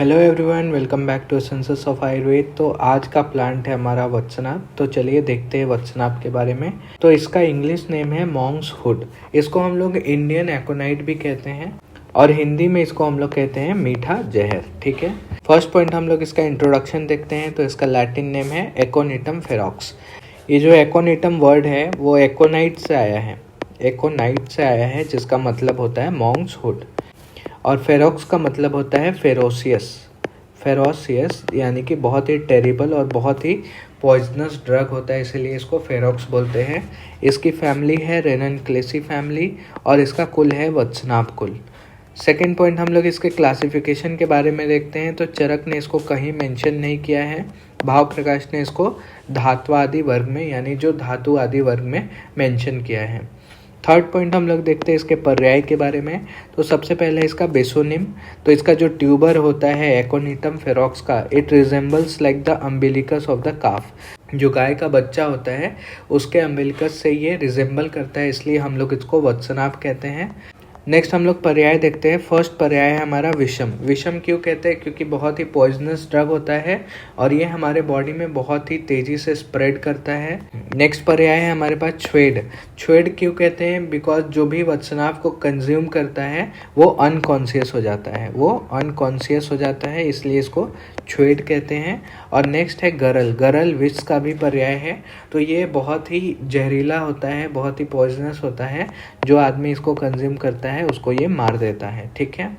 Hello everyone, welcome back to essences of Ayurveda. तो आज का प्लांट है हमारा वत्सनाप। तो चलिए देखते हैं वत्सनाप के बारे में। तो इसका इंग्लिश नेम है मॉन्क्स हुड। इसको हम लोग इंडियन एकोनाइट भी कहते हैं और हिंदी में इसको हम लोग कहते हैं मीठा जहर। ठीक है, फर्स्ट पॉइंट हम लोग इसका इंट्रोडक्शन देखते हैं। तो इसका लैटिन नेम है एकोनिटम फेरॉक्स। ये जो एकोनिटम वर्ड है वो एकोनाइट से आया है जिसका मतलब होता है मॉन्क्स हुड। और फेरोक्स का मतलब होता है फेरोसियस यानी कि बहुत ही टेरिबल और बहुत ही पॉइजनस ड्रग होता है, इसीलिए इसको फेरोक्स बोलते हैं। इसकी फैमिली है रेननक्लेसी फैमिली और इसका कुल है वत्सनाप कुल। सेकेंड पॉइंट हम लोग इसके क्लासिफिकेशन के बारे में देखते हैं। तो चरक ने इसको कहीं मेंशन नहीं किया है, भाव प्रकाश ने इसको धातु आदि वर्ग में यानी जो धातु आदि वर्ग में मेंशन किया है। थर्ड पॉइंट हम लोग देखते हैं इसके पर्याय के बारे में। तो सबसे पहले इसका बेसोनिम। तो इसका जो ट्यूबर होता है एकोनिटम फेरॉक्स का, it resembles like the umbilicus of the काफ। जो गाय का बच्चा होता है उसके अम्बिलिकस से ये रिजेंबल करता है, इसलिए हम लोग इसको वत्सनाप कहते हैं। नेक्स्ट हम लोग पर्याय देखते हैं। फर्स्ट पर्याय है हमारा विषम। विषम क्यों कहते हैं? क्योंकि बहुत ही पॉइजनस ड्रग होता है और ये हमारे बॉडी में बहुत ही तेजी से स्प्रेड करता है। नेक्स्ट पर्याय है हमारे पास छ्वेड। छ्वेड क्यों कहते हैं? बिकॉज जो भी वत्सनाप को कंज्यूम करता है वो अनकॉन्शियस हो जाता है, इसलिए इसको छ्वेड कहते हैं। और नेक्स्ट है गरल। गरल विष का भी पर्याय है। तो ये बहुत ही जहरीला होता है, बहुत ही पॉइजनस होता है। जो आदमी इसको कंज्यूम करता है उसको ये मार देता है। ठीक है,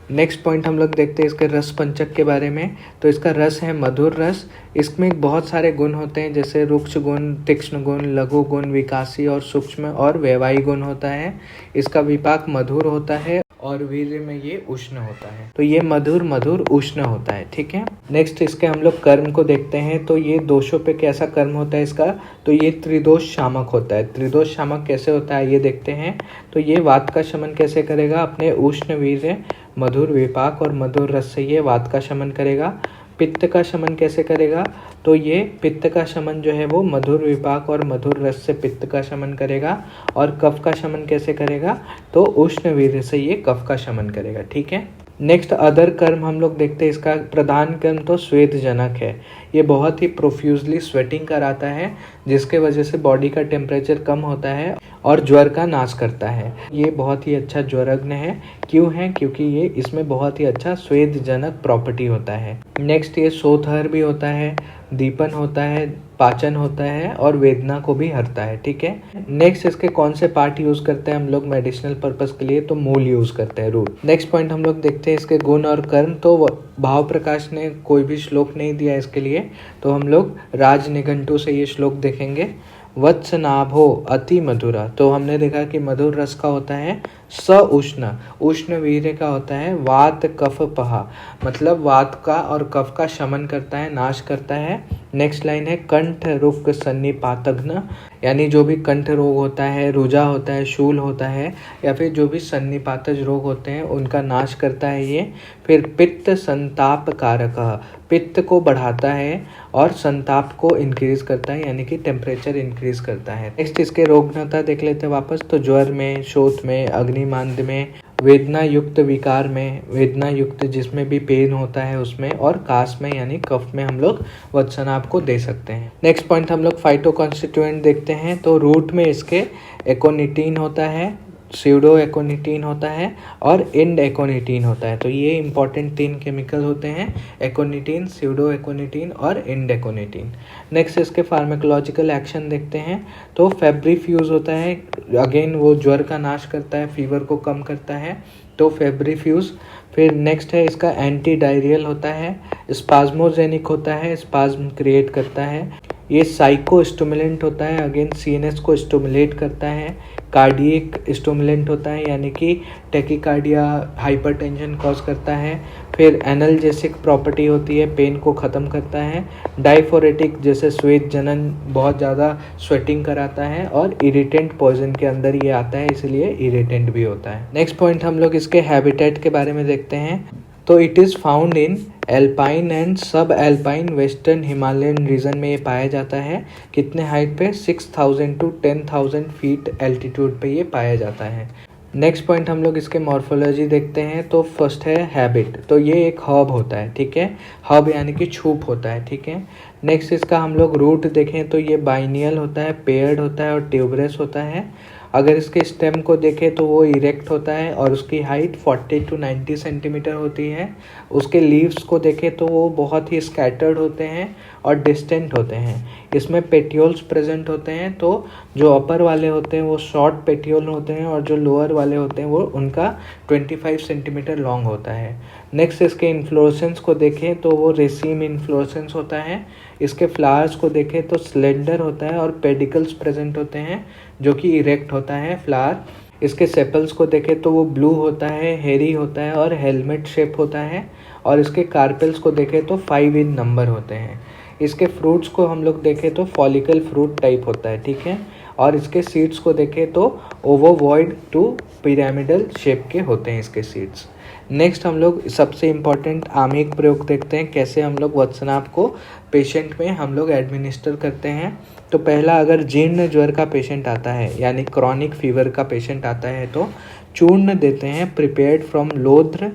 नेक्स्ट पॉइंट हम लोग देखते हैं इसके रस पंचक के बारे में। तो इसका रस है मधुर रस। इसमें बहुत सारे गुण होते हैं, जैसे रुक्ष गुण, तीक्ष्ण गुण, लघु गुण, विकासी और सूक्ष्म और व्यवायी गुण होता है। इसका विपाक मधुर होता है और वीर्य में ये उष्ण होता है। तो ये मधुर उष्ण होता है। ठीक है, नेक्स्ट इसके हम लोग कर्म को देखते हैं। तो ये दोषों पे कैसा कर्म होता है इसका? तो ये त्रिदोष शामक होता है। त्रिदोष शामक कैसे होता है ये देखते हैं। तो ये वात का शमन कैसे करेगा? अपने उष्ण वीर्य, मधुर विपाक और मधुर रस से ये वात का शमन करेगा। पित्त का शमन कैसे करेगा? तो ये पित्त का शमन जो है वो मधुर विपाक और मधुर रस से पित्त का शमन करेगा। और कफ का शमन कैसे करेगा? तो उष्ण वीर्य से ये कफ का शमन करेगा। ठीक है, नेक्स्ट अदर कर्म हम लोग देखते हैं। इसका प्रधान कर्म तो स्वेद जनक है। ये बहुत ही प्रोफ्यूजली स्वेटिंग कराता है, जिसके वजह से बॉडी का टेम्परेचर कम होता है और ज्वर का नाश करता है। ये बहुत ही अच्छा ज्वरग्न है। क्यों है? क्योंकि ये इसमें बहुत ही अच्छा स्वेद जनक प्रॉपर्टी होता है। नेक्स्ट ये शोथहर भी होता है, दीपन होता है, पाचन होता है और वेदना को भी हरता है। ठीक है, नेक्स्ट इसके कौन से पार्ट यूज करते हैं हम लोग मेडिसिनल पर्पस के लिए? तो मूल यूज करते हैं, रूट। नेक्स्ट पॉइंट हम लोग देखते हैं इसके गुण और कर्म। तो भाव प्रकाश ने कोई भी श्लोक नहीं दिया इसके लिए, तो हम लोग राज निघंटु से ये श्लोक देखेंगे। वत्सनाभो अति मधुरा। तो हमने देखा कि मधुर रस का होता है स उष्ण, उष्ण वीर्य का होता है वात कफ पहा, मतलब वात का और कफ का शमन करता है, नाश करता है। नेक्स्ट लाइन है कंठ रुक सन्निपातघ्न, यानी जो भी कंठ रोग होता है, रुजा होता है, शूल होता है या फिर जो भी सन्निपातज रोग होते हैं उनका नाश करता है ये। फिर पित्त संताप कारक, पित्त को बढ़ाता है और संताप को इंक्रीज करता है, यानी कि टेम्परेचर इंक्रीज करता है। नेक्स्ट इसके रोगनता देख लेते हैं वापस। तो ज्वर में, शोथ में, अग्निमांद में, वेदना युक्त विकार में, वेदना युक्त जिसमें भी पेन होता है उसमें, और कास में यानी कफ में हम लोग वत्सनाप को दे सकते हैं। नेक्स्ट पॉइंट हम लोग फाइटो कॉन्स्टिट्यूएंट देखते हैं। तो रूट में इसके एकोनिटीन होता है, स्यूडो एकोनिटीन होता है और इंड एकोनिटीन होता है। तो ये इंपॉर्टेंट 3 केमिकल होते हैं, एकोनिटीन, स्यूडो एकोनिटीन और इंड एकोनिटीन। नेक्स्ट इसके फार्माकोलॉजिकल एक्शन देखते हैं। तो फेब्रिफ्यूज होता है, अगेन वो ज्वर का नाश करता है, फीवर को कम करता है, तो फेब्रिफ्यूज। फिर नेक्स्ट है इसका एंटी डायरियल होता है, स्पाज्मोजेनिक होता है, स्पाज्म क्रिएट करता है। ये साइको स्टिमुलेंट होता है, अगेन सीएनएस को स्टिमुलेट करता है। कार्डियक स्टिमुलेंट होता है, यानी कि टेकिकार्डिया, हाइपरटेंशन कॉज करता है। फिर एनाल्जेसिक प्रॉपर्टी होती है, पेन को ख़त्म करता है। डाइफोरेटिक, जैसे स्वेद जनन, बहुत ज़्यादा स्वेटिंग कराता है। और इरिटेंट पॉइजन के अंदर ये आता है, इसलिए इरिटेंट भी होता है। नेक्स्ट पॉइंट हम लोग इसके हैबिटेट के बारे में देखते हैं। तो it is found in alpine and सब एल्पाइन वेस्टर्न हिमालयन रीजन में ये पाया जाता है। कितने हाइट पे? 6000 to 10,000 फीट एल्टीट्यूड पे ये पाया जाता है। नेक्स्ट पॉइंट हम लोग इसके मॉर्फोलॉजी देखते हैं। तो फर्स्ट है हैबिट। तो ये एक हर्ब होता है, ठीक है, हर्ब यानी कि छूप होता है, ठीक है। नेक्स्ट इसका हम लोग रूट देखें तो ये बाइनियल होता है, पेयर्ड होता है और ट्यूबरस होता है। अगर इसके स्टेम को देखें तो वो इरेक्ट होता है और उसकी हाइट 40 to 90 सेंटीमीटर होती है। उसके लीव्स को देखें तो वो बहुत ही स्कैटर्ड होते हैं और डिस्टेंट होते हैं। इसमें पेटियोल्स प्रेजेंट होते हैं, तो जो अपर वाले होते हैं वो शॉर्ट पेटियोल होते हैं और जो लोअर वाले होते हैं वो उनका 25 सेंटीमीटर लॉन्ग होता है। नेक्स्ट इसके इन्फ्लोरेसेंस को देखें तो वो रेसीम इन्फ्लोरेसेंस होता है। इसके फ्लावर्स को देखें तो स्लेंडर होता है और पेडिकल्स प्रेजेंट होते हैं जो कि इरेक्ट होता है फ्लावर। इसके सेपल्स को देखें तो वो ब्लू होता है, हेरी होता है और हेलमेट शेप होता है। और इसके कार्पेल्स को देखें तो 5 इन नंबर होते हैं। इसके फ्रूट्स को हम लोग देखें तो फॉलिकल फ्रूट टाइप होता है, ठीक है। और इसके सीड्स को देखें तो ओवोवॉइड टू पिरामिडल शेप के होते हैं इसके सीड्स। नेक्स्ट हम लोग सबसे इम्पॉर्टेंट आमिक प्रयोग देखते हैं, कैसे हम लोग वत्सनाभ को पेशेंट में हम लोग एडमिनिस्टर करते हैं। तो पहला, अगर जीर्ण ज्वर का पेशेंट आता है यानी क्रॉनिक फीवर का पेशेंट आता है तो चूर्ण देते हैं प्रिपेयर्ड फ्रॉम लोध्र,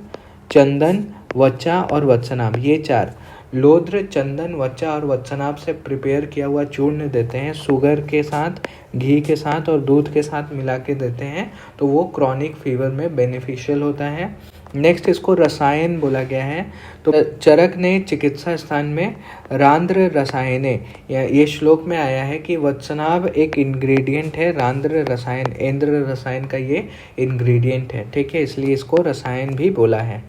चंदन, वच्चा और वत्सनाभ। ये चार लोध्र, चंदन, वच्चा और वत्सनाभ से प्रिपेयर किया हुआ चूर्ण देते हैं, शुगर के साथ, घी के साथ और दूध के साथ मिला के देते हैं, तो वो क्रॉनिक फीवर में बेनिफिशियल होता है। नेक्स्ट इसको रसायन बोला गया है। तो चरक ने चिकित्सा स्थान में रांद्र रसायने, ये श्लोक में आया है कि वत्सनाभ एक इंग्रेडिएंट है, रांद्र रसायन, इंद्र रसायन का ये इंग्रेडिएंट है, ठीक है, इसलिए इसको रसायन भी बोला है।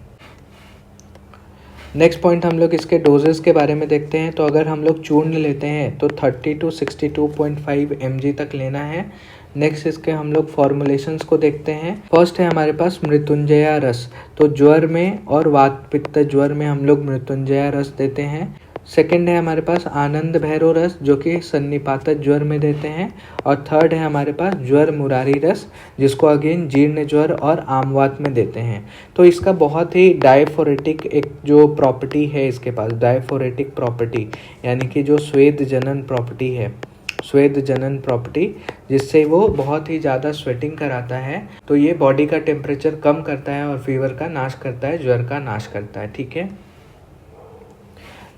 नेक्स्ट पॉइंट हम लोग इसके डोजेस के बारे में देखते हैं। तो अगर हम लोग चूर्ण लेते हैं तो 30 to 62.5 mg तक लेना है। नेक्स्ट इसके हम लोग फॉर्मुलेशंस को देखते हैं। फर्स्ट है हमारे पास मृत्युंजया रस। तो ज्वर में और वात पित्त ज्वर में हम लोग मृत्युंजया रस देते हैं। सेकेंड है हमारे पास आनंद भैरव रस, जो कि सन्निपात ज्वर में देते हैं। और थर्ड है हमारे पास ज्वर मुरारी रस, जिसको अगेन जीर्ण ज्वर और आमवात में देते हैं। तो इसका बहुत ही डायफोरेटिक एक जो प्रॉपर्टी है इसके पास, डायफोरेटिक प्रॉपर्टी यानी कि जो स्वेद जनन प्रॉपर्टी है, स्वेद जनन प्रॉपर्टी, जिससे वो बहुत ही ज़्यादा स्वेटिंग कराता है। तो ये बॉडी का टेम्परेचर कम करता है और फीवर का नाश करता है, ज्वर का नाश करता है, ठीक है।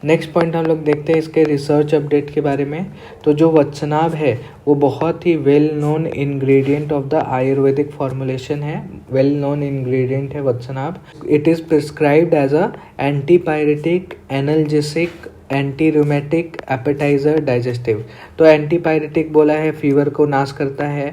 नेक्स्ट पॉइंट हम लोग देखते हैं इसके रिसर्च अपडेट के बारे में। तो जो वत्सनाभ है वो बहुत ही well known ingredient of the Ayurvedic formulation है, वेल नोन इंग्रेडिएंट है वत्सनाभ। It is prescribed as a antipyretic, analgesic, anti rheumatic, appetizer, digestive. तो एंटीपायरेटिक बोला है फीवर को नाश करता है,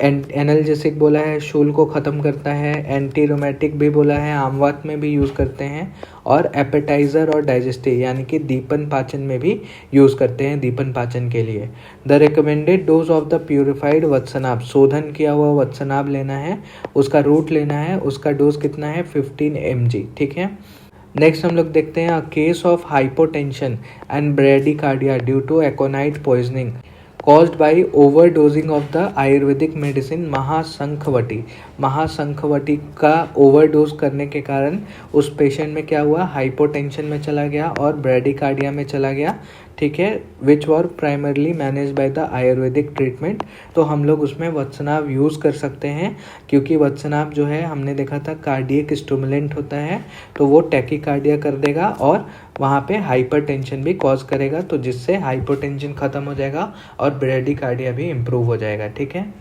एनाल्जेसिक बोला है शूल को ख़त्म करता है, एंटी रूमेटिक भी बोला है आमवात में भी यूज़ करते हैं, और एपेटाइजर और डाइजेस्टिव यानी कि दीपन पाचन में भी यूज़ करते हैं, दीपन पाचन के लिए। The recommended dose of the purified Vatsanabha, शोधन किया हुआ वत्सनाभ लेना है, उसका रूट लेना है, उसका डोज कितना है 15 mg, ठीक है। नेक्स्ट हम लोग देखते हैं case of hypotension and bradycardia due to aconite poisoning caused by overdosing of the Ayurvedic medicine Mahashankhavati. Mahashankhavati का ओवरडोज करने के कारण उस पेशेंट में क्या हुआ, हाइपोटेंशन में चला गया और ब्रेडिकार्डिया में चला गया, ठीक है, which were primarily manage by the Ayurvedic treatment. तो हम लोग उसमें वत्सनाभ यूज़ कर सकते हैं, क्योंकि वत्सनाभ जो है हमने देखा था कार्डियक स्टिमुलेंट होता है, तो वो टैकीकार्डिया कर देगा और वहाँ पे हाइपरटेंशन भी कॉज करेगा, तो जिससे हाइपोटेंशन ख़त्म हो जाएगा और ब्रेडिकार्डिया भी इम्प्रूव हो जाएगा, ठीक है।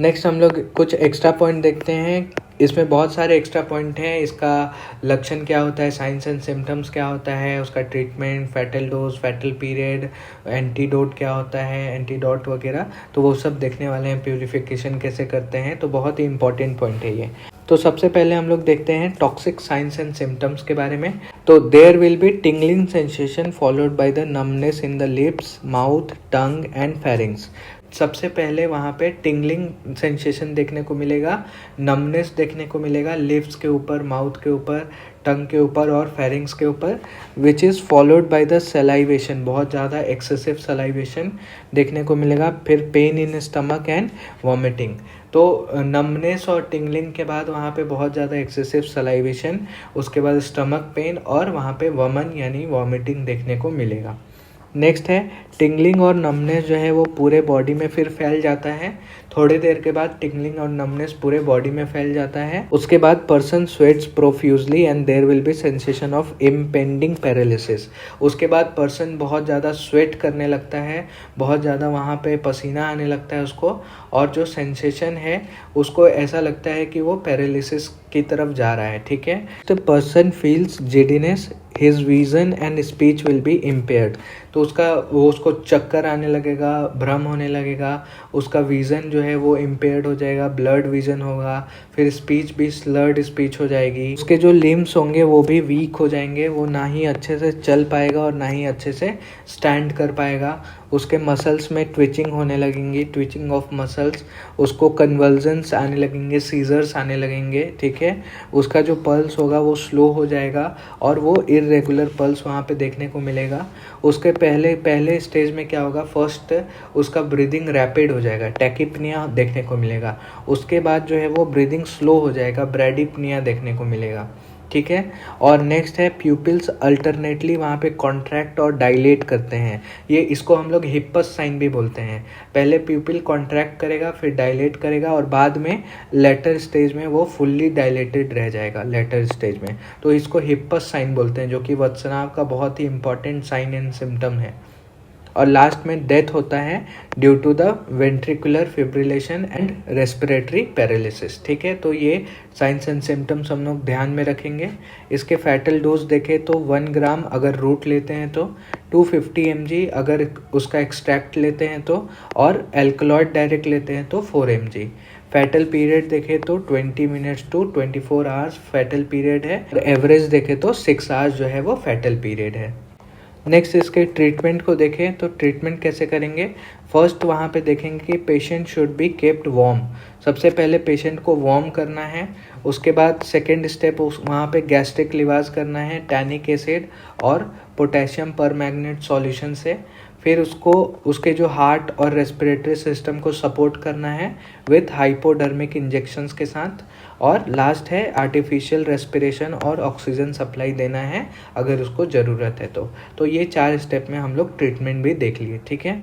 नेक्स्ट हम लोग कुछ एक्स्ट्रा पॉइंट देखते हैं। इसमें बहुत सारे एक्स्ट्रा पॉइंट हैं, इसका लक्षण क्या होता है, साइंस एंड सिम्टम्स क्या होता है, उसका treatment, fatal dose, fatal period, antidote क्या होता है, एंटीडोट वगैरह, तो वो सब देखने वाले हैं। प्यूरिफिकेशन कैसे करते हैं, तो बहुत ही इंपॉर्टेंट पॉइंट है ये। तो सबसे पहले हम लोग देखते हैं टॉक्सिक साइंस एंड सिम्टम्स के बारे में। तो there will be tingling sensation followed by the numbness in the lips, mouth, tongue and pharynx. सबसे पहले वहाँ पे टिंगलिंग सेंसेशन देखने को मिलेगा, नमनेस देखने को मिलेगा लिप्स के ऊपर, माउथ के ऊपर, टंग के ऊपर और फेरिंग्स के ऊपर, which is followed by the salivation, बहुत ज़्यादा एक्सेसिव सलाइवेशन देखने को मिलेगा। फिर pain in stomach and vomiting. तो नमनेस और टिंगलिंग के बाद वहाँ पे बहुत ज़्यादा एक्सेसिव सलाइवेशन, उसके बाद स्टमक पेन और वहाँ पे वमन यानी वॉमिटिंग देखने को मिलेगा। नेक्स्ट है टिंगलिंग और नमनेस जो है वो पूरे बॉडी में फिर फैल जाता है। थोड़ी देर के बाद टिंगलिंग और नमनेस पूरे बॉडी में फैल जाता है। उसके बाद person sweats profusely and there will be sensation of impending paralysis. उसके बाद पर्सन बहुत ज़्यादा स्वेट करने लगता है, बहुत ज़्यादा वहाँ पे पसीना आने लगता है उसको, और जो सेंसेशन है उसको ऐसा लगता है कि वो पैरालिसिस की तरफ जा रहा है। ठीक है, the person feels giddiness, his vision and speech will be impaired. तो उसको चक्कर आने लगेगा, भ्रम होने लगेगा, उसका विज़न जो है वो इम्पेयर्ड हो जाएगा, ब्लर्ड विज़न होगा, फिर स्पीच भी स्लर्ड स्पीच हो जाएगी। उसके जो लिम्स होंगे वो भी वीक हो जाएंगे, वो ना ही अच्छे से चल पाएगा और ना ही अच्छे से स्टैंड कर पाएगा। उसके मसल्स में ट्विचिंग होने लगेंगी, ट्विचिंग ऑफ मसल्स, उसको कन्वल्जन्स आने लगेंगे, सीजर्स आने लगेंगे। ठीक है, उसका जो पल्स होगा वो स्लो हो जाएगा और वो इर्रेगुलर पल्स वहाँ पे देखने को मिलेगा। उसके पहले स्टेज में क्या होगा, फर्स्ट उसका ब्रीदिंग रैपिड हो जाएगा, टैकिपनिया देखने को मिलेगा। उसके बाद जो है वो ब्रीदिंग स्लो हो जाएगा, ब्रैडिपनिया देखने को मिलेगा। ठीक है, और नेक्स्ट है प्यूपिल्स अल्टरनेटली वहाँ पे कॉन्ट्रैक्ट और डायलेट करते हैं। ये इसको हम लोग हिप्पस साइन भी बोलते हैं। पहले प्यूपिल कॉन्ट्रैक्ट करेगा, फिर डायलेट करेगा और बाद में लेटर स्टेज में वो फुल्ली डायलेटेड रह जाएगा लेटर स्टेज में। तो इसको हिप्पस साइन बोलते हैं, जो कि वत्सनाव का बहुत ही इंपॉर्टेंट साइन एंड सिम्टम है। और लास्ट में डेथ होता है due to the ventricular fibrillation and respiratory paralysis. ठीक है, तो ये साइंस एंड सिम्टम्स हम लोग ध्यान में रखेंगे। इसके फैटल डोज देखें तो 1 ग्राम अगर रूट लेते हैं तो, 250 mg अगर उसका एक्सट्रैक्ट लेते हैं तो, और एल्कलॉइड डायरेक्ट लेते हैं तो 4 mg। फैटल पीरियड देखें तो 20 minutes to 24 hours fatal period है। एवरेज देखें तो 6 आवर्स जो है वो फैटल पीरियड है। नेक्स्ट इसके ट्रीटमेंट को देखें तो ट्रीटमेंट कैसे करेंगे। फर्स्ट वहाँ पे देखेंगे कि patient should be kept warm. सबसे पहले पेशेंट को वार्म करना है। उसके बाद सेकेंड स्टेप वहाँ पे गैस्ट्रिक लिवाज करना है टैनिक एसिड और पोटेशियम परमैंगनेट सॉल्यूशन से। फिर उसके जो हार्ट और रेस्पिरेटरी सिस्टम को सपोर्ट करना है विथ हाइपोडर्मिक इंजेक्शंस के साथ। और लास्ट है आर्टिफिशियल रेस्पिरेशन और ऑक्सीजन सप्लाई देना है अगर उसको ज़रूरत है तो ये 4 स्टेप में हम लोग ट्रीटमेंट भी देख लिए। ठीक है,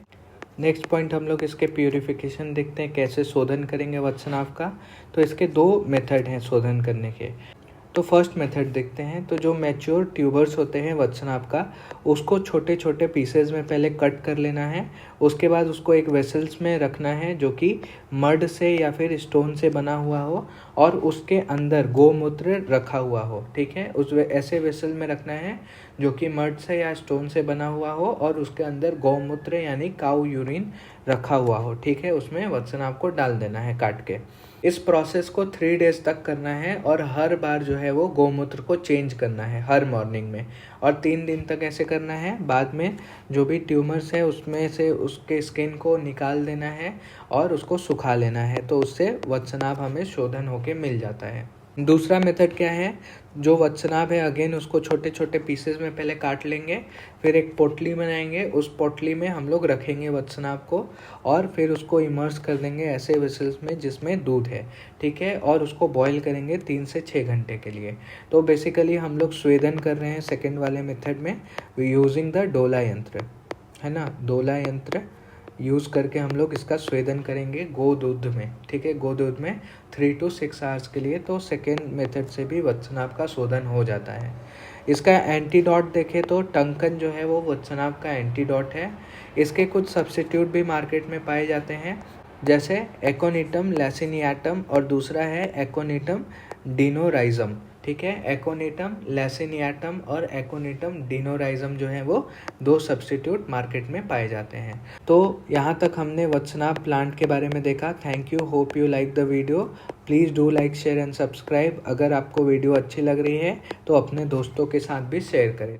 नेक्स्ट पॉइंट हम लोग इसके प्यूरिफिकेशन देखते हैं, कैसे शोधन करेंगे वत्सनाव का। तो इसके 2 मेथड हैं शोधन करने के। तो फर्स्ट मेथड देखते हैं। तो जो मैच्योर ट्यूबर्स होते हैं वत्सनाभ का, उसको छोटे छोटे पीसेज में पहले कट कर लेना है। उसके बाद उसको एक वेसल्स में रखना है जो कि मड से या फिर स्टोन से बना हुआ हो और उसके अंदर गोमूत्र रखा हुआ हो। ठीक है, ऐसे वेसल में रखना है जो कि मड से या स्टोन से बना हुआ हो और उसके अंदर गौमूत्र यानी काऊ यूरिन रखा हुआ हो। ठीक है, उसमें वत्सनाभ को डाल देना है काट के। इस प्रोसेस को 3 डेज तक करना है और हर बार जो है वो गौमूत्र को चेंज करना है हर मॉर्निंग में, और 3 दिन तक ऐसे करना है। बाद में जो भी ट्यूमर्स है उसमें से उसके स्किन को निकाल देना है और उसको सुखा लेना है, तो उससे वत्सनाभ हमें शोधन होके मिल जाता है। दूसरा मेथड क्या है, जो वत्सनाभ है अगेन उसको छोटे छोटे पीसेस में पहले काट लेंगे, फिर एक पोटली बनाएंगे, उस पोटली में हम लोग रखेंगे वत्सनाभ को और फिर उसको इमर्स कर देंगे ऐसे वेसल्स में जिसमें दूध है। ठीक है, और उसको बॉईल करेंगे 3 से 6 घंटे के लिए। तो बेसिकली हम लोग स्वेदन कर रहे हैं सेकेंड वाले मेथड में यूजिंग द डोला यंत्र, है ना। डोला यंत्र यूज़ करके हम लोग इसका स्वेदन करेंगे गोदूध में। ठीक है, गोदूध में 3 to 6 आवर्स के लिए। तो सेकेंड मेथड से भी वत्सनाभ का शोधन हो जाता है। इसका एंटीडोट देखें तो टंकन जो है वो वत्सनाभ का एंटीडोट है। इसके कुछ सब्स्टिट्यूट भी मार्केट में पाए जाते हैं, जैसे एकोनिटम लैसिनियाटम और दूसरा है एकोनिटम डिनोराइजम। ठीक है, एकोनिटम लैसिनियाटम और एकोनिटम डिनोराइजम जो है वो 2 सब्स्टिट्यूट मार्केट में पाए जाते हैं। तो यहाँ तक हमने वत्सनाभ प्लांट के बारे में देखा। Thank you, hope you like the video. Please do like share and subscribe. अगर आपको वीडियो अच्छी लग रही है तो अपने दोस्तों के साथ भी शेयर करें।